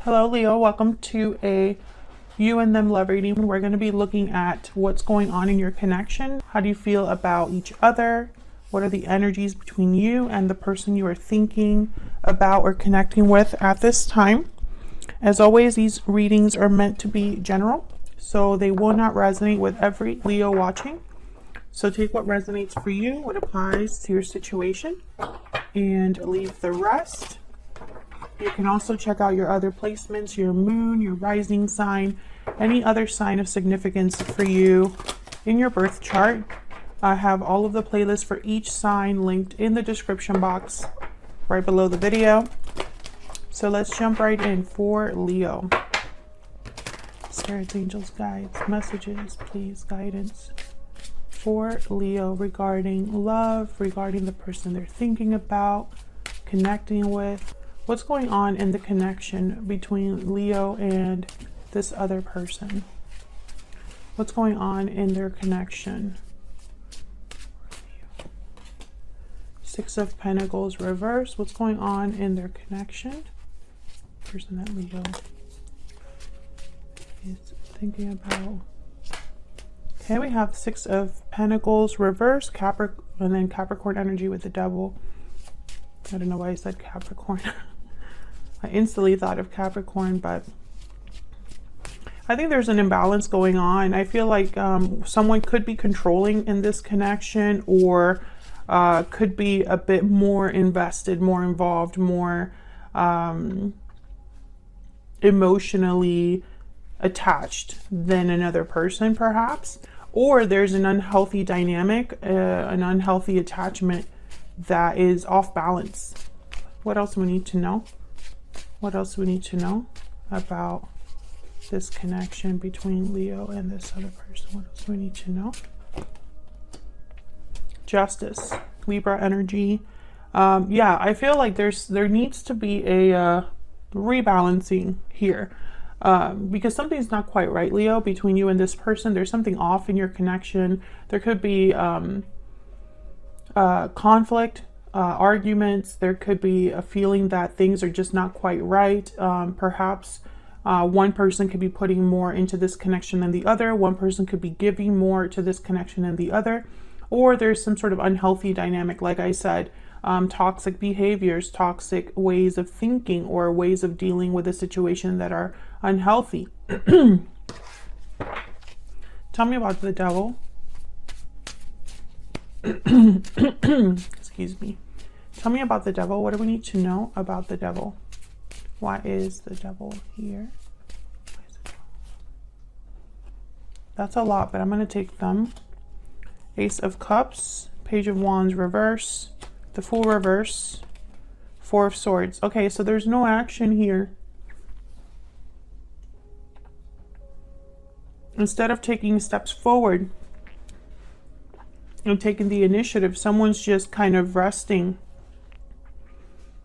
Hello, Leo. Welcome to a you and them love reading. We're going to be looking at what's going on in your connection. How do you feel about each other? What are the energies between you and the person you are thinking about or connecting with at this time? As always, these readings are meant to be general, so they will not resonate with every Leo watching. So take what resonates for you, what applies to your situation, and leave the rest. You can also check out your other placements, your moon, your rising sign, any other sign of significance for you in your birth chart. I have all of the playlists for each sign linked in the description box right below the video. So let's jump right in for Leo. Spirits, angels, guides, messages, please, guidance for Leo regarding love, regarding the person they're thinking about, connecting with. What's going on in the connection between Leo and this other person? What's going on in their connection? Six of Pentacles reverse. What's going on in their connection? Person that Leo is thinking about. Okay, we have Six of Pentacles reverse, Capricorn, and then Capricorn energy with the Devil. I don't know why I said Capricorn. I instantly thought of Capricorn, but I think there's an imbalance going on. I feel like someone could be controlling in this connection, or could be a bit more invested, more involved, more emotionally attached than another person, perhaps. Or there's an unhealthy dynamic, an unhealthy attachment that is off balance. What else do we need to know? What else do we need to know about this connection between Leo and this other person? What else do we need to know? Justice, Libra energy. Yeah, I feel like there needs to be a rebalancing here, because something's not quite right, Leo, between you and this person. There's something off in your connection. There could be conflict, arguments. There could be a feeling that things are just not quite right. Perhaps one person could be putting more into this connection than the other. One person could be giving more to this connection than the other. Or there's some sort of unhealthy dynamic, like I said, toxic behaviors, toxic ways of thinking, or ways of dealing with a situation that are unhealthy. Tell me about the Devil. Excuse me. Tell me about the Devil. What do we need to know about the Devil? Why is the Devil here? That's a lot, but I'm going to take them. Ace of Cups, Page of Wands reverse, the Fool reverse, Four of Swords. Okay, so there's no action here. Instead of taking steps forward and taking the initiative, someone's just kind of resting,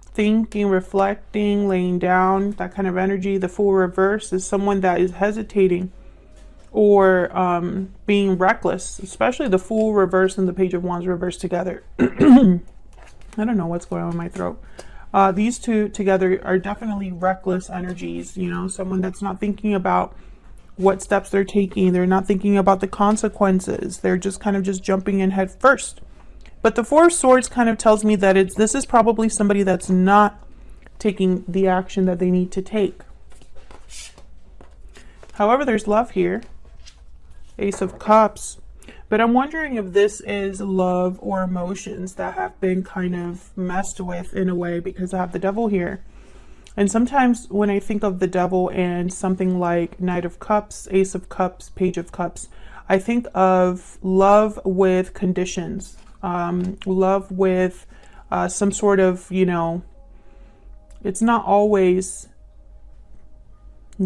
thinking, reflecting, laying down, that kind of energy. The Fool reverse is someone that is hesitating or being reckless, especially the Fool reverse and the Page of Wands reverse together. I don't know what's going on in my throat. These two together are definitely reckless energies, you know, someone that's not thinking about what steps they're taking. They're not thinking about the consequences. They're just kind of just jumping in head first. But the Four of Swords kind of tells me that this is probably somebody that's not taking the action that they need to take. However, there's love here. Ace of Cups. But I'm wondering if this is love or emotions that have been kind of messed with in a way, because I have the Devil here. And sometimes when I think of the Devil and something like Knight of Cups, Ace of Cups, Page of Cups, I think of love with conditions, love with some sort of, you know, it's not always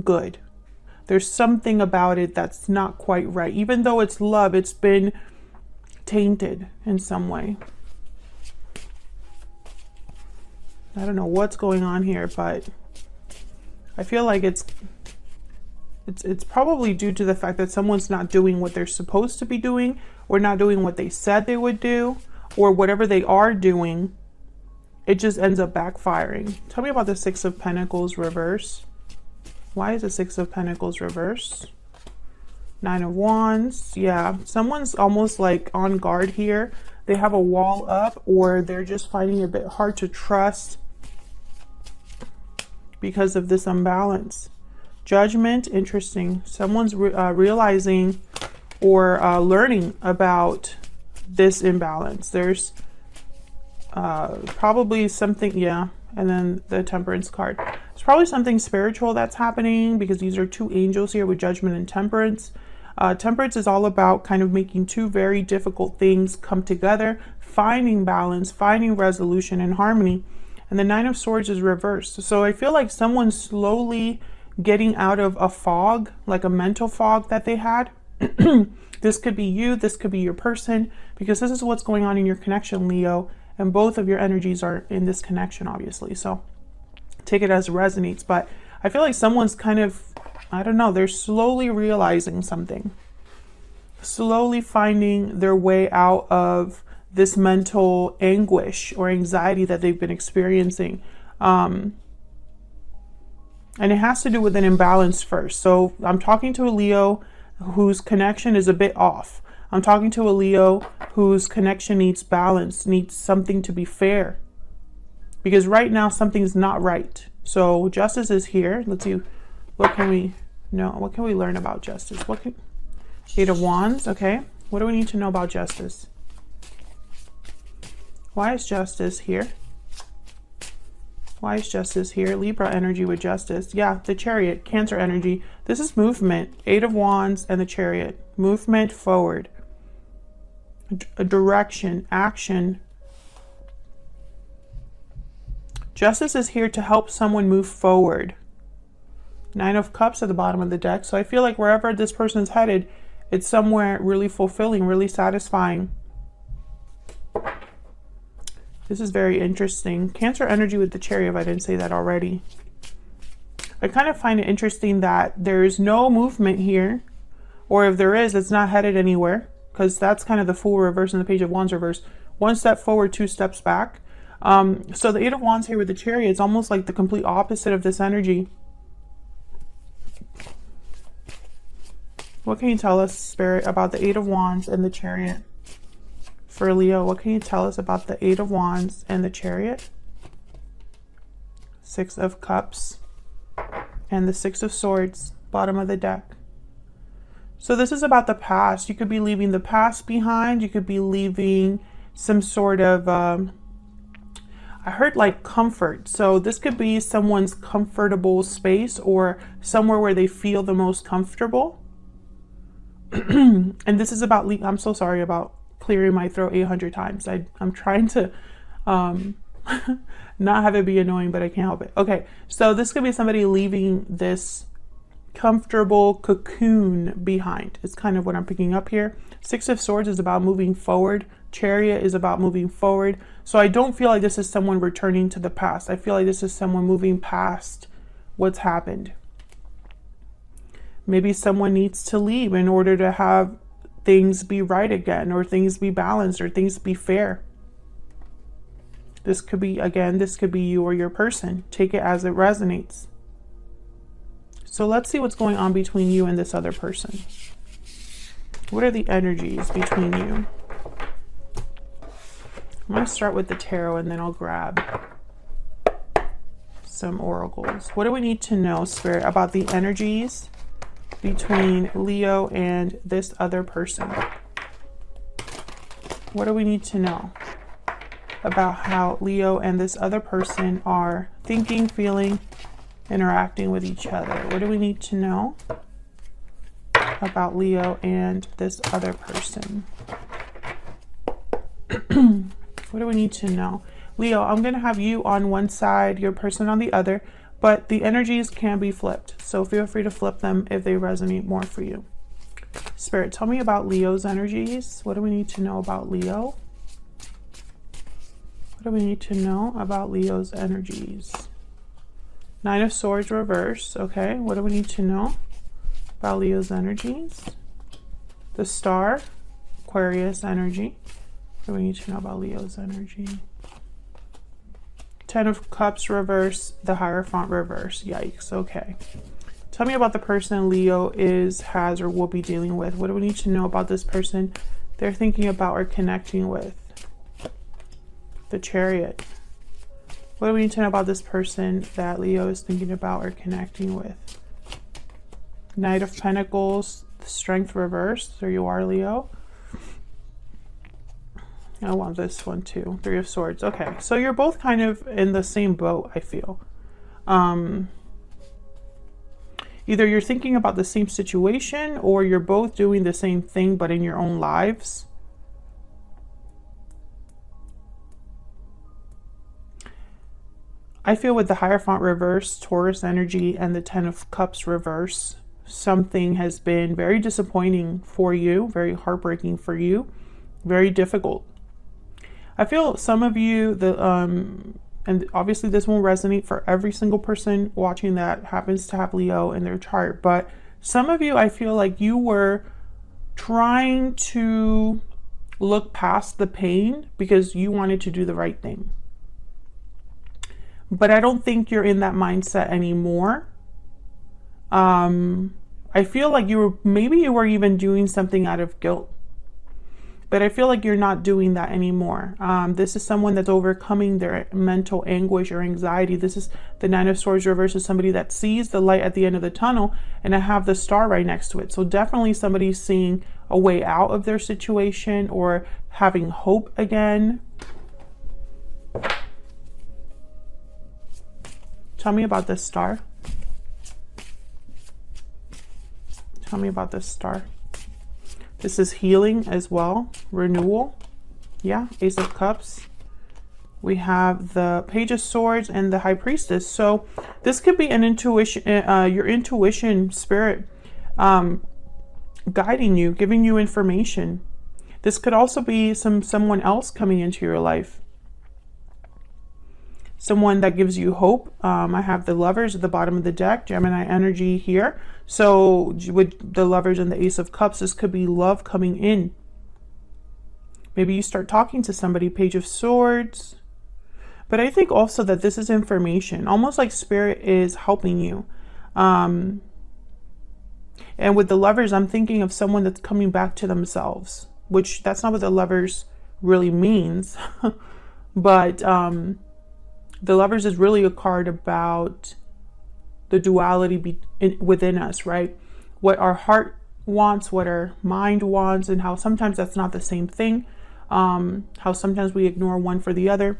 good. There's something about it that's not quite right. Even though it's love, it's been tainted in some way. I don't know what's going on here, but I feel like it's probably due to the fact that someone's not doing what they're supposed to be doing, or not doing what they said they would do, or whatever they are doing, it just ends up backfiring. Tell me about the Six of Pentacles reverse. Why is the Six of Pentacles reversed? Nine of Wands. Yeah, someone's almost like on guard here. They have a wall up, or they're just finding it a bit hard to trust because of this imbalance. Judgment, interesting. Someone's realizing or learning about this imbalance. There's probably something, yeah. And then the Temperance card. It's probably something spiritual that's happening, because these are two angels here with Judgment and Temperance. Temperance is all about kind of making two very difficult things come together, finding balance, finding resolution and harmony. And the Nine of Swords is reversed. So I feel like someone's slowly getting out of a fog, like a mental fog that they had. This could be you, this could be your person, because this is what's going on in your connection, Leo. And both of your energies are in this connection, obviously. So take it as resonates. But I feel like someone's kind of, I don't know, they're slowly realizing something. Slowly finding their way out of this mental anguish or anxiety that they've been experiencing. And it has to do with an imbalance first. So I'm talking to a Leo whose connection is a bit off. I'm talking to a Leo whose connection needs balance, needs something to be fair. Because right now something's not right. So Justice is here. Let's see, what can we know? What can we learn about Justice? Eight of Wands, okay. What do we need to know about Justice? Why is Justice here? Why is Justice here? Libra energy with Justice. Yeah, the Chariot, Cancer energy. This is movement. Eight of Wands and the Chariot. Movement forward. A direction, action. Justice is here to help someone move forward. Nine of Cups at the bottom of the deck. So I feel like wherever this person's headed, it's somewhere really fulfilling, really satisfying. This is very interesting. Cancer energy with the Chariot, if I didn't say that already. I kind of find it interesting that there's no movement here, or if there is, it's not headed anywhere, because that's kind of the Fool reverse and the Page of Wands reverse. One step forward, two steps back. So the Eight of Wands here with the Chariot is almost like the complete opposite of this energy. What can you tell us, Spirit, about the Eight of Wands and the Chariot? For Leo, what can you tell us about the Eight of Wands and the Chariot? Six of Cups and the Six of Swords, bottom of the deck. So this is about the past. You could be leaving the past behind. You could be leaving some sort of, I heard like comfort. So this could be someone's comfortable space, or somewhere where they feel the most comfortable. And this is about, I'm so sorry about clearing my throat 800 times. I'm trying to not have it be annoying, but I can't help it. Okay, so this could be somebody leaving this comfortable cocoon behind. It's kind of what I'm picking up here. Six of Swords is about moving forward. Chariot is about moving forward. So I don't feel like this is someone returning to the past. I feel like this is someone moving past what's happened. Maybe someone needs to leave in order to have things be right again, or things be balanced, or things be fair. This could be, again, this could be you or your person. Take it as it resonates. So let's see what's going on between you and this other person. What are the energies between you? I'm going to start with the tarot, and then I'll grab some oracles. What do we need to know, Spirit, about the energies between Leo and this other person? What do we need to know about how Leo and this other person are thinking, feeling, interacting with each other? What do we need to know about Leo and this other person? What do we need to know? Leo, I'm going to have you on one side, your person on the other, but the energies can be flipped. So feel free to flip them if they resonate more for you. Spirit, tell me about Leo's energies. What do we need to know about Leo? What do we need to know about Leo's energies? Nine of Swords reverse. Okay, what do we need to know about Leo's energies? The Star, Aquarius energy. What do we need to know about Leo's energy? Ten of Cups reverse, the Hierophant reverse. Yikes, okay. Tell me about the person Leo has, or will be dealing with. What do we need to know about this person they're thinking about or connecting with? The Chariot. What do we need to know about this person that Leo is thinking about or connecting with? Knight of Pentacles, Strength reversed. There you are, Leo. I want this one too. Three of Swords. Okay, so you're both kind of in the same boat, I feel. Either you're thinking about the same situation, or you're both doing the same thing but in your own lives. I feel with the Hierophant reverse, Taurus energy, and the Ten of Cups reverse, something has been very disappointing for you, very heartbreaking for you, very difficult. I feel some of you, and obviously this won't resonate for every single person watching that happens to have Leo in their chart, but some of you, I feel like you were trying to look past the pain because you wanted to do the right thing. But I don't think you're in that mindset anymore. I feel like maybe you were even doing something out of guilt. But I feel like you're not doing that anymore. This is someone that's overcoming their mental anguish or anxiety. This is the Nine of Swords reverse, is somebody that sees the light at the end of the tunnel, and I have the star right next to it. So definitely somebody seeing a way out of their situation or having hope again. Tell me about this star. Tell me about this star. This is healing as well, renewal. Yeah, Ace of Cups. We have the Page of Swords and the High Priestess. So this could be an intuition, your intuition spirit guiding you, giving you information. This could also be someone else coming into your life. Someone that gives you hope. I have the Lovers at the bottom of the deck, Gemini energy here. So with the Lovers and the Ace of Cups, this could be love coming in. Maybe you start talking to somebody, Page of Swords. But I think also that this is information, almost like Spirit is helping you. And with the Lovers, I'm thinking of someone that's coming back to themselves, which that's not what the Lovers really means. But the Lovers is really a card about the duality within us, right? What our heart wants, what our mind wants, and how sometimes that's not the same thing. How sometimes we ignore one for the other.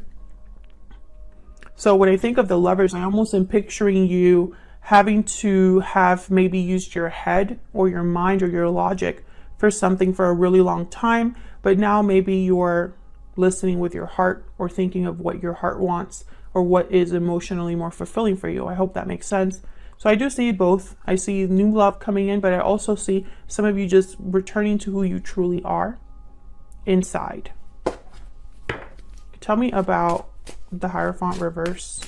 So when I think of the Lovers, I almost am picturing you having to have maybe used your head or your mind or your logic for something for a really long time, but now maybe you're listening with your heart or thinking of what your heart wants or what is emotionally more fulfilling for you. I hope that makes sense. So I do see both. I see new love coming in, but I also see some of you just returning to who you truly are inside. Tell me about the Hierophant reverse.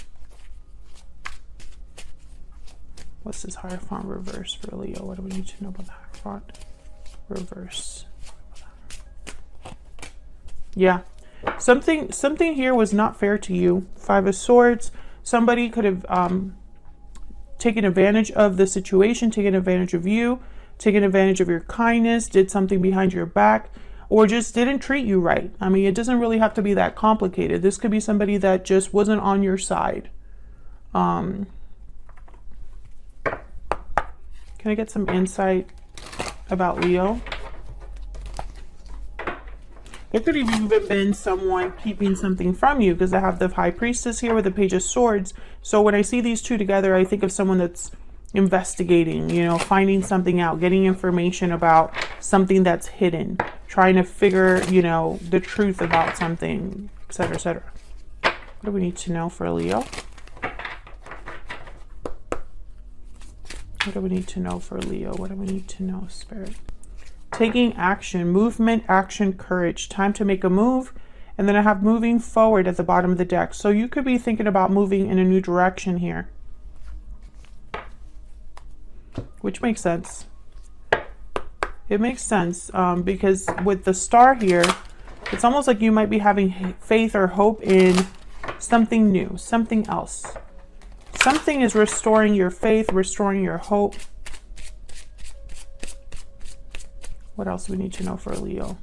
What's this Hierophant reverse for Leo? What do we need to know about the Hierophant reverse? Yeah. Something here was not fair to you. Five of Swords. Somebody could have taken advantage of the situation, taken advantage of you, taken advantage of your kindness, did something behind your back, or just didn't treat you right. I mean, it doesn't really have to be that complicated. This could be somebody that just wasn't on your side. Can I get some insight about Leo? There could have even been someone keeping something from you, because I have the High Priestess here with the Page of Swords. So when I see these two together, I think of someone that's investigating, you know, finding something out, getting information about something that's hidden, trying to figure, you know, the truth about something, etc., etc. What do we need to know for Leo? What do we need to know for Leo? What do we need to know, Spirit? Taking action, movement, action, courage. Time to make a move. And then I have moving forward at the bottom of the deck. So you could be thinking about moving in a new direction here, which makes sense. It makes sense because with the star here, it's almost like you might be having faith or hope in something new, something else, Something is restoring your faith, restoring your hope. What else do we need to know for Leo?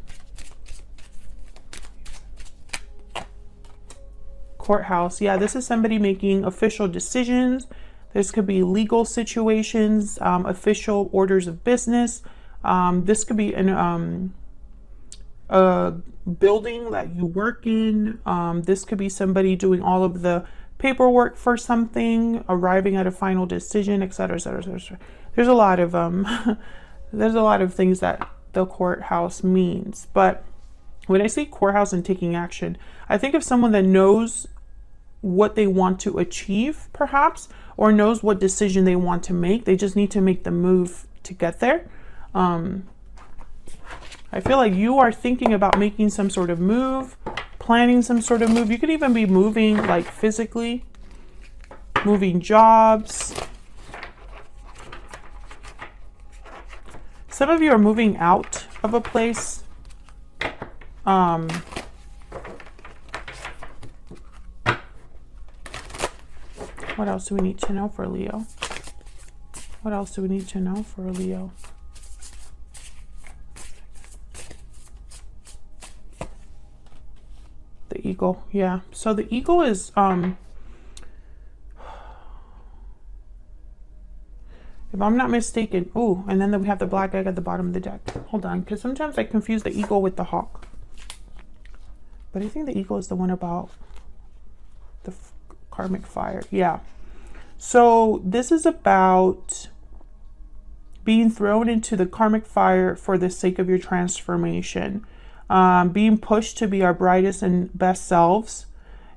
Courthouse. Yeah, this is somebody making official decisions. This could be legal situations, official orders of business. This could be a building that you work in. This could be somebody doing all of the paperwork for something, arriving at a final decision, etc., etc., etc. There's a lot of there's a lot of things that the courthouse means. But when I say courthouse and taking action, I think of someone that knows what they want to achieve, perhaps, or knows what decision they want to make. They just need to make the move to get there. I feel like you are thinking about making some sort of move, planning some sort of move. You could even be moving, like physically, moving jobs. Some of you are moving out of a place. What else do we need to know for Leo? What else do we need to know for Leo? The eagle. Yeah. So the eagle is if I'm not mistaken. Oh, and then we have the black egg at the bottom of the deck. Hold on, because sometimes I confuse the eagle with the hawk. But I think the eagle is the one about the karmic fire. Yeah. So this is about being thrown into the karmic fire for the sake of your transformation. Being pushed to be our brightest and best selves.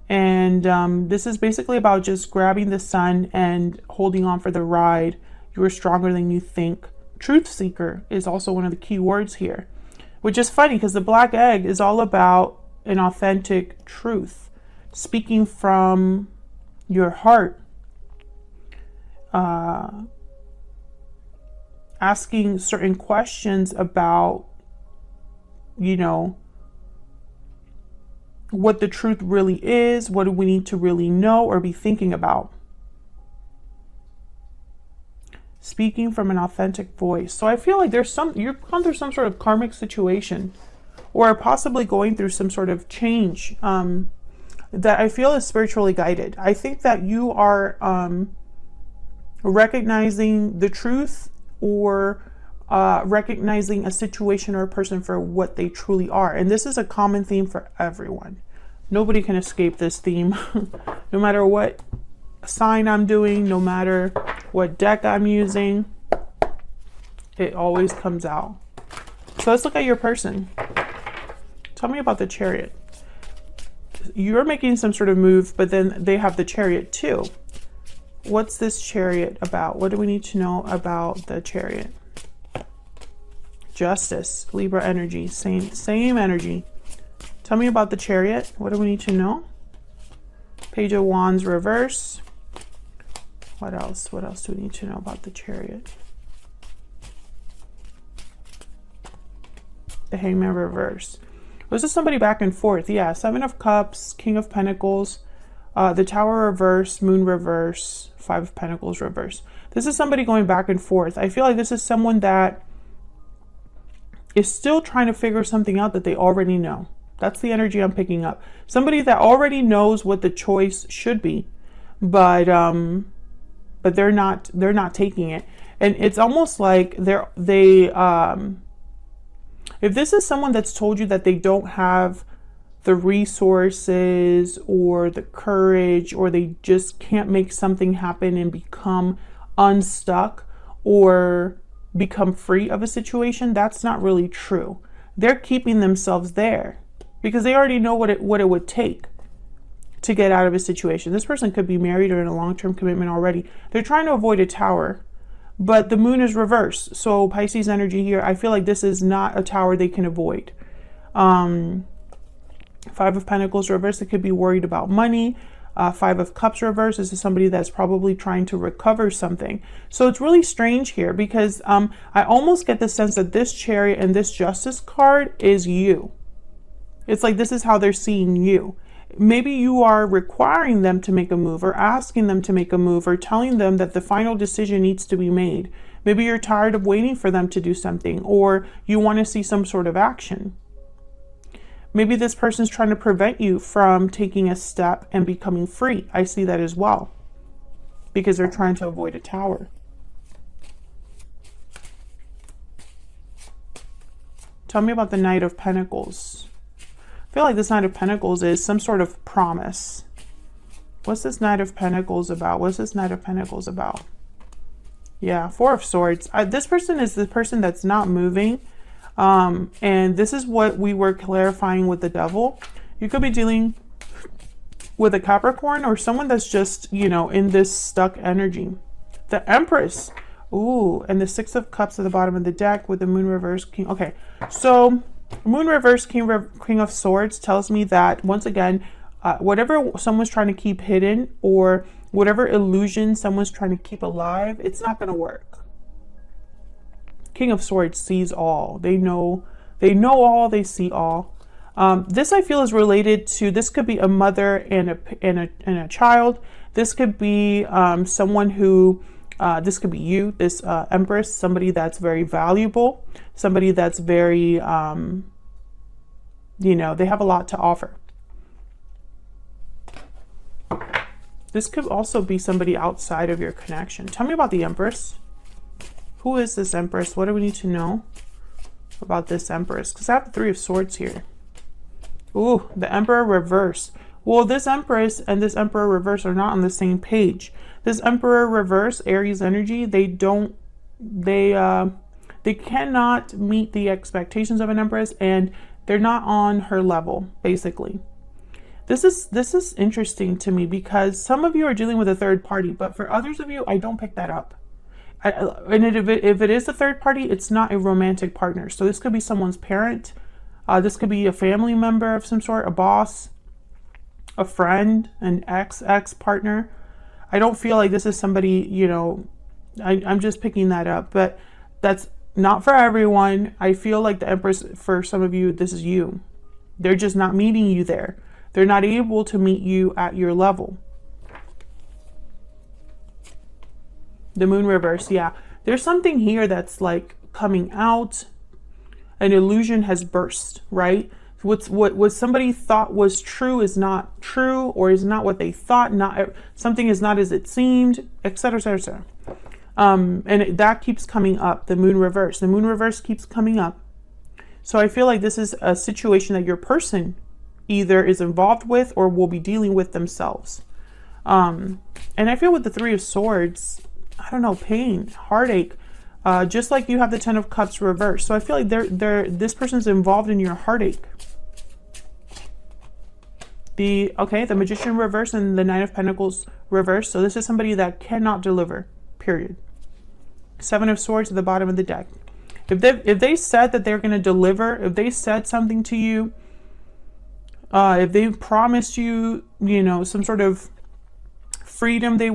And this is basically about just grabbing the sun and holding on for the ride. You are stronger than you think. Truth seeker is also one of the key words here, which is funny because the black egg is all about an authentic truth, speaking from your heart, asking certain questions about, you know, what the truth really is. What do we need to really know or be thinking about? Speaking from an authentic voice. So I feel like you've gone through some sort of karmic situation, or possibly going through some sort of change that I feel is spiritually guided. I think that you are recognizing the truth, or recognizing a situation or a person for what they truly are. And this is a common theme for everyone. Nobody can escape this theme. No matter what sign I'm doing, no matter what deck I'm using, it always comes out. So let's look at your person. Tell me about the Chariot. You're making some sort of move, but then they have the Chariot too. What's this Chariot about? What do we need to know about the Chariot? Justice, Libra energy, same energy. Tell me about the Chariot. What do we need to know? Page of Wands reverse. What else? What else do we need to know about the Chariot? The Hangman reverse. This is somebody back and forth. Yeah, Seven of Cups, King of Pentacles, the Tower reverse, Moon reverse, Five of Pentacles reverse. This is somebody going back and forth. I feel like this is someone that is still trying to figure something out that they already know. That's the energy I'm picking up. Somebody that already knows what the choice should be, but they're not taking it. And it's almost like if this is someone that's told you that they don't have the resources or the courage, or they just can't make something happen and become unstuck or become free of a situation, that's not really true. They're keeping themselves there because they already know what it would take to get out of a situation. This person could be married or in a long-term commitment already. They're trying to avoid a tower, but the moon is reversed. So Pisces energy here, I feel like this is not a tower they can avoid. Five of Pentacles reverse, they could be worried about money. Five of Cups reverse, this is somebody that's probably trying to recover something. So it's really strange here because I almost get the sense that this Chariot and this Justice card is you. It's like this is how they're seeing you. maybe you are requiring them to make a move, or asking them to make a move, or telling them that the final decision needs to be made. Maybe you're tired of waiting for them to do something, or you want to see some sort of action. Maybe this person's trying to prevent you from taking a step and becoming free. I see that as well, because they're trying to avoid a tower. Tell me about the Knight of Pentacles. I feel like this Knight of Pentacles is some sort of promise. What's this Knight of Pentacles about? What's this Knight of Pentacles about? Yeah, Four of Swords. This person is the person that's not moving. And this is what we were clarifying with the Devil. You could be dealing with a Capricorn, or someone that's just, you know, in this stuck energy. The Empress. Ooh, and the Six of Cups at the bottom of the deck with the Moon reverse, King. Okay, so Moon reverse, King of Swords tells me that, once again, whatever someone's trying to keep hidden, or whatever illusion someone's trying to keep alive, it's not going to work. King of Swords sees all. They know all, they see all. This, I feel, is related to, this could be a mother and a child. This could be someone who, this could be you, this Empress, somebody that's very valuable, somebody that's very, you know, they have a lot to offer. This could also be somebody outside of your connection. Tell me about the Empress. Who is this Empress? What do we need to know about this Empress? Because I have the Three of Swords here. Ooh, the Emperor reverse. Well, this Empress and this Emperor reverse are not on the same page. This Emperor reverse, Aries energy, they cannot meet the expectations of an Empress, and they're not on her level, basically. This is interesting to me, because some of you are dealing with a third party, but for others of you, I don't pick that up. And if it is a third party, it's not a romantic partner. So this could be someone's parent. This could be a family member of some sort, a boss, a friend, an ex partner. I don't feel like this is somebody, you know, I'm just picking that up, but that's not for everyone. I feel like the Empress, for some of you, this is you. They're just not meeting you there. They're not able to meet you at your level. The Moon reverse, yeah. There's something here that's like coming out. An illusion has burst, right? What somebody thought was true is not true, or is not what they thought. Something is not as it seemed, etc., etc., and that keeps coming up. The Moon reverse. The Moon reverse keeps coming up. So I feel like this is a situation that your person either is involved with or will be dealing with themselves. And I feel with the Three of Swords, I don't know, pain, heartache, just like you have the Ten of Cups reversed. So I feel like this person's involved in your heartache. The Magician reverse and the Nine of Pentacles reverse. So this is somebody that cannot deliver, period. Seven of Swords at the bottom of the deck. If they said that they're going to deliver, if they said something to you, if they promised you, you know, some sort of freedom, the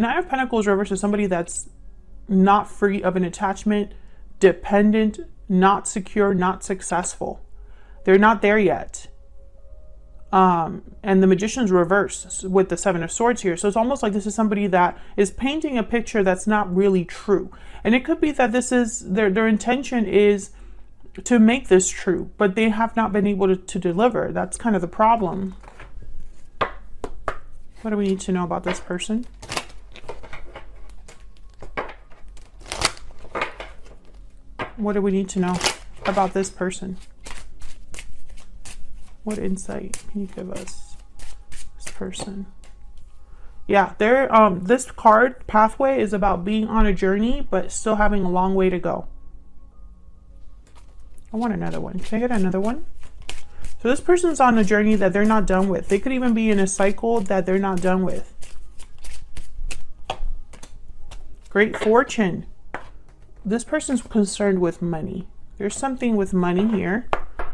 Nine of Pentacles reverse is somebody that's not free of an attachment, dependent, not secure, not successful. They're not there yet. And the Magician's reverse with the Seven of Swords here. So it's almost like this is somebody that is painting a picture that's not really true. And it could be that this is their intention is to make this true, but they have not been able to deliver. That's kind of the problem. What do we need to know about this person? What do we need to know about this person? What insight can you give us? This person. Yeah, this card, Pathway, is about being on a journey, but still having a long way to go. I want another one. Can I get another one? So this person's on a journey that they're not done with. They could even be in a cycle that they're not done with. Great Fortune. This person's concerned with money. There's something with money here.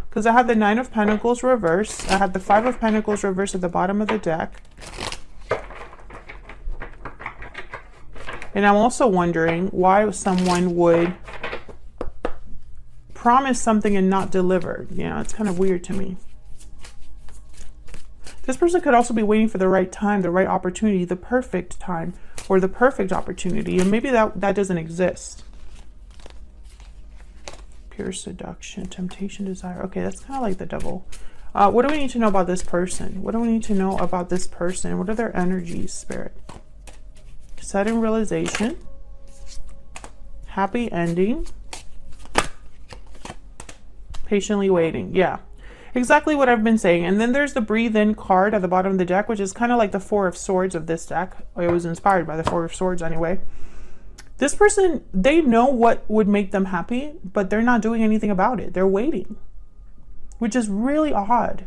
Because I have the Nine of Pentacles reversed. I have the Five of Pentacles reversed at the bottom of the deck. And I'm also wondering why someone would promise something and not deliver. Yeah, it's kind of weird to me. This person could also be waiting for the right time, the right opportunity, the perfect time, or the perfect opportunity. And maybe that doesn't exist. Pure seduction, temptation, desire. Okay, that's kind of like the devil. What do we need to know about this person? What do we need to know about this person? What are their energies, Spirit? Sudden realization. Happy ending. Patiently waiting. Yeah. Exactly what I've been saying. And then there's the breathe in card at the bottom of the deck, which is kind of like the Four of Swords of this deck. It was inspired by the Four of Swords anyway. This person, they know what would make them happy, but they're not doing anything about it. They're waiting, which is really odd.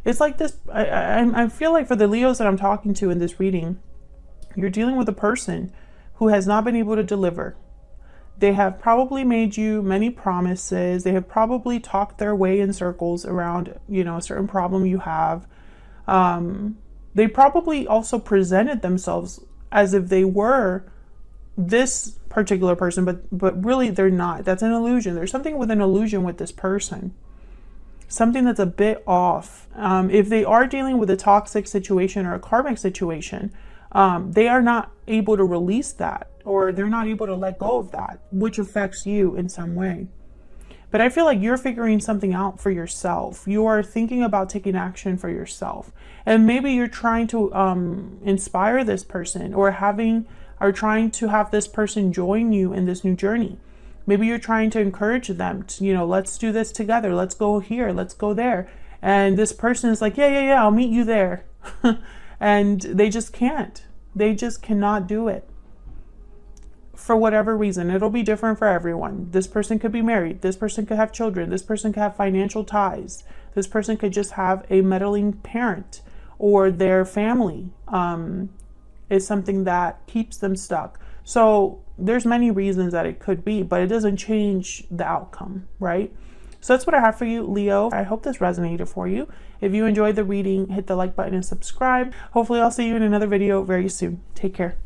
It's like this, I feel like for the Leos that I'm talking to in this reading, you're dealing with a person who has not been able to deliver. They have probably made you many promises. They have probably talked their way in circles around, you know, a certain problem you have. They probably also presented themselves as if they were this particular person, but really they're not. That's an illusion. There's something with an illusion with this person. Something that's a bit off. If they are dealing with a toxic situation or a karmic situation, they are not able to release that, or they're not able to let go of that, which affects you in some way. But I feel like you're figuring something out for yourself. You are thinking about taking action for yourself. And maybe you're trying to inspire this person, or trying to have this person join you in this new journey. Maybe you're trying to encourage them to, you know, let's do this together. Let's go here. Let's go there. And this person is like, yeah, I'll meet you there. And they just can't. They just cannot do it. For whatever reason, it'll be different for everyone. This person could be married. This person could have children. This person could have financial ties. This person could just have a meddling parent, or their family is something that keeps them stuck. So there's many reasons that it could be, but it doesn't change the outcome, right? So that's what I have for you, Leo. I hope this resonated for you. If you enjoyed the reading, hit the like button and subscribe. Hopefully I'll see you in another video very soon. Take care.